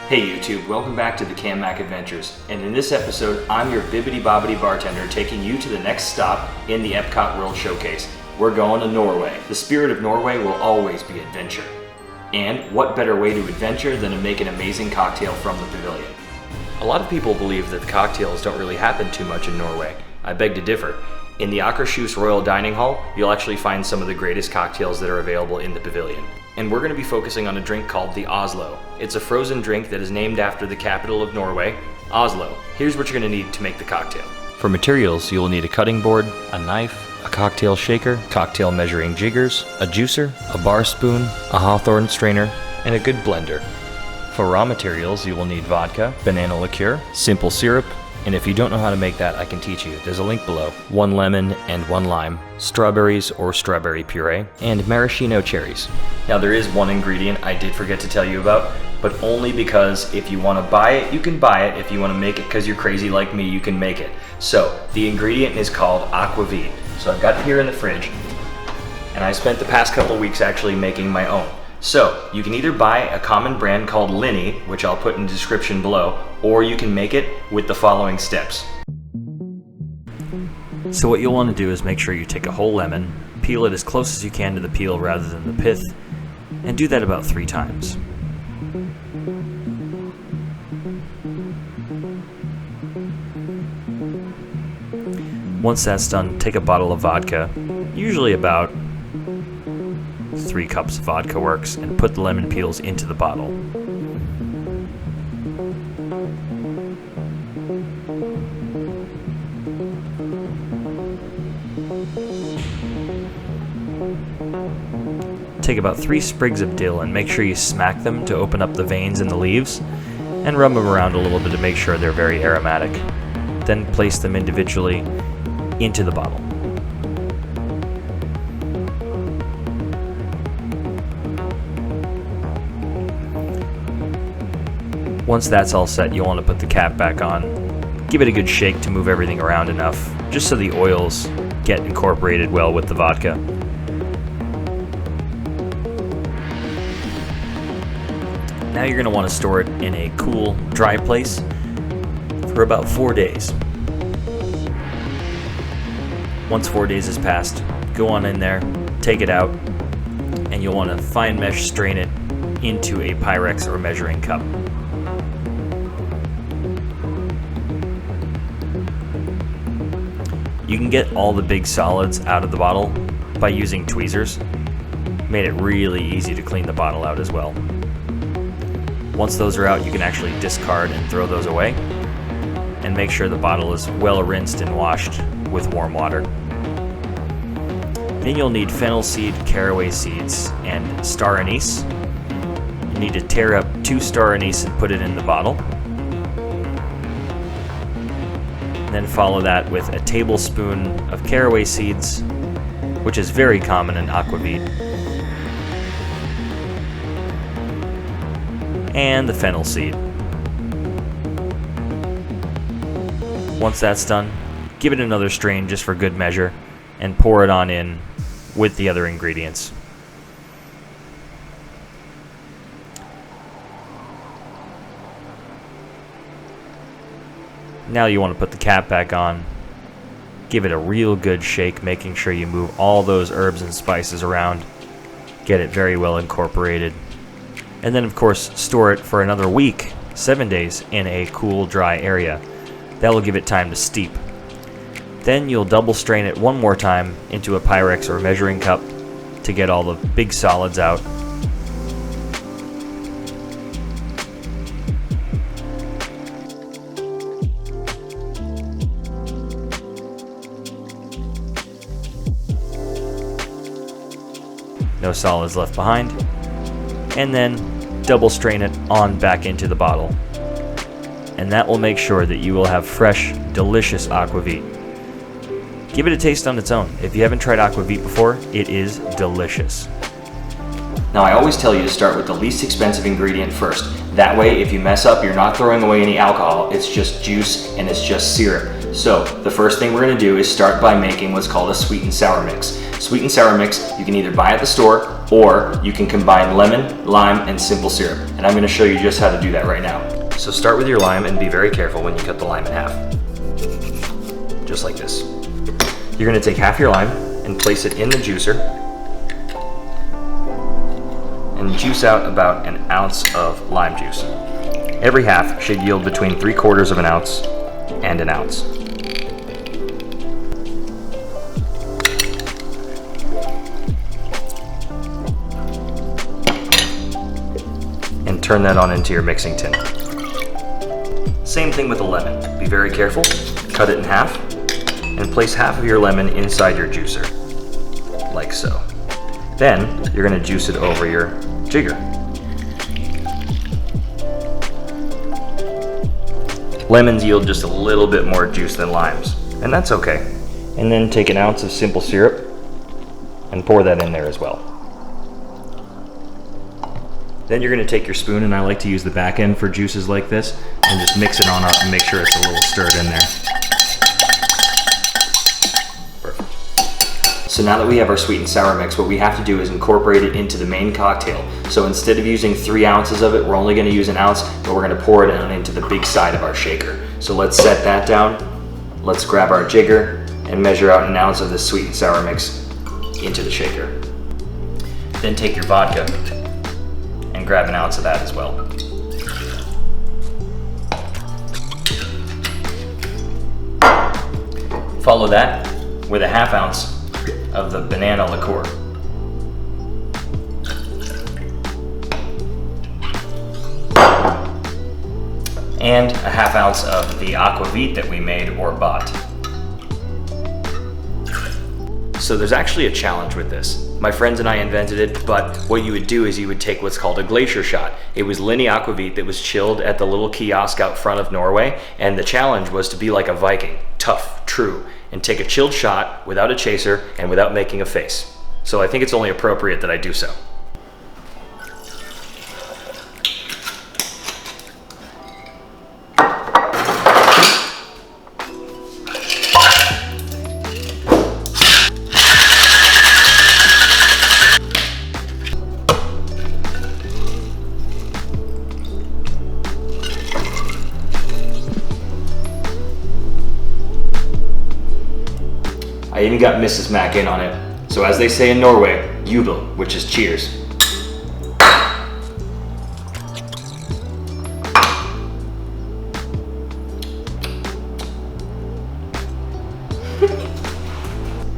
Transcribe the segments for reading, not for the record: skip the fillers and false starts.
Hey YouTube, welcome back to the Cam Mac Adventures, and in this episode, I'm your Bibbidi Bobbidi Bartender taking you to the next stop in the EPCOT World Showcase. We're going to Norway. The spirit of Norway will always be adventure. And what better way to adventure than to make an amazing cocktail from the pavilion? A lot of people believe that the cocktails don't really happen too much in Norway. I beg to differ. In the Akershus Royal Dining Hall, you'll actually find some of the greatest cocktails that are available in the pavilion. And we're going to be focusing on a drink called the Oslo. It's a frozen drink that is named after the capital of Norway, Oslo. Here's what you're going to need to make the cocktail. For materials, you will need a cutting board, a knife, a cocktail shaker, cocktail measuring jiggers, a juicer, a bar spoon, a hawthorn strainer, and a good blender. For raw materials, you will need vodka, banana liqueur, simple syrup, and if you don't know how to make that, I can teach you. There's a link below. 1 lemon and 1 lime, strawberries or strawberry puree, and maraschino cherries. Now there is one ingredient I did forget to tell you about, but only because if you want to buy it, you can buy it. If you want to make it because you're crazy like me, you can make it. So the ingredient is called Aquavit. So I've got it here in the fridge, and I spent the past couple weeks actually making my own. So you can either buy a common brand called Linny, which I'll put in the description below, or you can make it with the following steps. So what you'll want to do is make sure you take a whole lemon, peel it as close as you can to the peel rather than the pith, and do that about 3 times. Once that's done, take a bottle of vodka, usually about 3 cups of vodka works, and put the lemon peels into the bottle. Take about 3 sprigs of dill and make sure you smack them to open up the veins in the leaves, and rub them around a little bit to make sure they're very aromatic. Then place them individually into the bottle. Once that's all set, you'll want to put the cap back on. Give it a good shake to move everything around enough, just so the oils get incorporated well with the vodka. Now you're going to want to store it in a cool, dry place for about 4 days. Once 4 days has passed, go on in there, take it out, and you'll want to fine mesh strain it into a Pyrex or measuring cup. You can get all the big solids out of the bottle by using tweezers. Made it really easy to clean the bottle out as well. Once those are out, you can actually discard and throw those away, and make sure the bottle is well rinsed and washed with warm water. Then you'll need fennel seed, caraway seeds, and star anise. You need to tear up 2 star anise and put it in the bottle. Then follow that with a tablespoon of caraway seeds, which is very common in Aquavit, and the fennel seed. Once that's done, give it another strain just for good measure, and pour it on in with the other ingredients. Now you want to put the cap back on, give it a real good shake, making sure you move all those herbs and spices around, get it very well incorporated, and then of course store it for another week, 7 days, in a cool, dry area. That will give it time to steep. Then you'll double strain it one more time into a Pyrex or measuring cup to get all the big solids out. No solids left behind. And then double strain it on back into the bottle. And that will make sure that you will have fresh, delicious Aquavit. Give it a taste on its own. If you haven't tried Aquavit before, it is delicious. Now I always tell you to start with the least expensive ingredient first. That way, if you mess up, you're not throwing away any alcohol. It's just juice and it's just syrup. So the first thing we're going to do is start by making what's called a sweet and sour mix. Sweet and sour mix you can either buy at the store or you can combine lemon, lime, and simple syrup. And I'm going to show you just how to do that right now. So start with your lime and be very careful when you cut the lime in half. Just like this. You're going to take half your lime and place it in the juicer and juice out about an ounce of lime juice. Every half should yield between 3/4 of an ounce and an ounce. And turn that on into your mixing tin. Same thing with the lemon. Be very careful, cut it in half, and place half of your lemon inside your juicer, like so. Then, you're going to juice it over your jigger. Lemons yield just a little bit more juice than limes, and that's okay. And then take an ounce of simple syrup and pour that in there as well. Then you're going to take your spoon, and I like to use the back end for juices like this, and just mix it on up and make sure it's a little stirred in there. Perfect. So now that we have our sweet and sour mix, what we have to do is incorporate it into the main cocktail. So instead of using 3 ounces of it, we're only going to use 1 ounce, but we're going to pour it down into the big side of our shaker. So let's set that down. Let's grab our jigger and measure out 1 ounce of this sweet and sour mix into the shaker. Then take your vodka and grab 1 ounce of that as well. Follow that with 1/2 ounce of the Banana Liqueur. And 1/2 ounce of the Aquavit that we made or bought. So there's actually a challenge with this. My friends and I invented it, but what you would do is you would take what's called a glacier shot. It was Linny Aquavit that was chilled at the little kiosk out front of Norway, and the challenge was to be like a Viking, tough, true, and take a chilled shot without a chaser and without making a face. So I think it's only appropriate that I do so. I even got Mrs. Mac in on it. So as they say in Norway, jubel, which is cheers.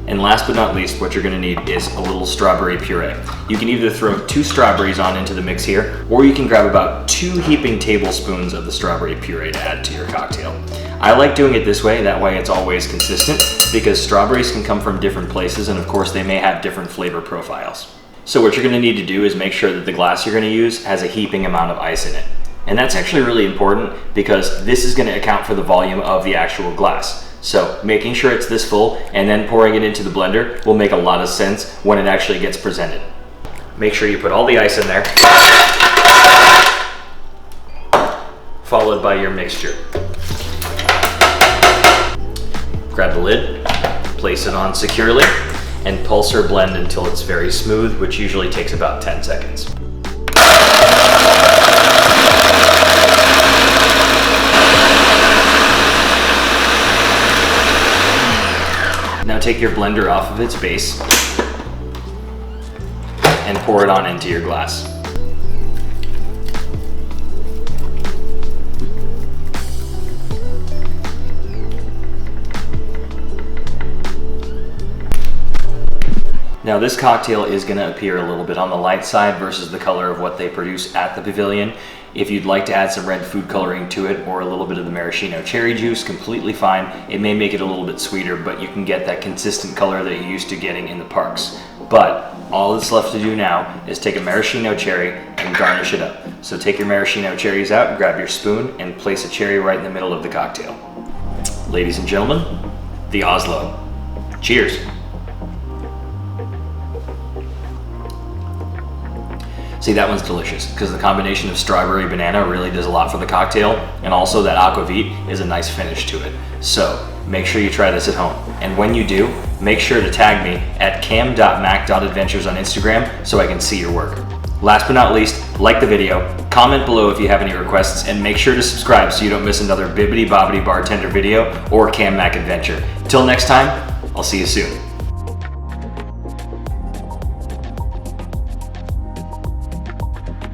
And last but not least, what you're gonna need is a little strawberry puree. You can either throw 2 strawberries on into the mix here, or you can grab about 2 heaping tablespoons of the strawberry puree to add to your cocktail. I like doing it this way, that way it's always consistent, because strawberries can come from different places, and of course they may have different flavor profiles. So what you're gonna need to do is make sure that the glass you're gonna use has a heaping amount of ice in it. And that's actually really important because this is gonna account for the volume of the actual glass. So making sure it's this full and then pouring it into the blender will make a lot of sense when it actually gets presented. Make sure you put all the ice in there, followed by your mixture. Grab the lid, place it on securely, and pulse or blend until it's very smooth, which usually takes about 10 seconds. Now take your blender off of its base and pour it on into your glass. Now this cocktail is going to appear a little bit on the light side versus the color of what they produce at the Pavilion. If you'd like to add some red food coloring to it or a little bit of the maraschino cherry juice, completely fine. It may make it a little bit sweeter, but you can get that consistent color that you're used to getting in the parks. But all that's left to do now is take a maraschino cherry and garnish it up. So take your maraschino cherries out, grab your spoon, and place a cherry right in the middle of the cocktail. Ladies and gentlemen, the Oslo. Cheers. See, that one's delicious because the combination of strawberry banana really does a lot for the cocktail, and also that aquavit is a nice finish to it. So make sure you try this at home. And when you do, make sure to tag me at cam.mac.adventures on Instagram so I can see your work. Last but not least, like the video, comment below if you have any requests, and make sure to subscribe so you don't miss another Bibbidi Bobbidi Bartender video or Cam Mac adventure. Till next time, I'll see you soon.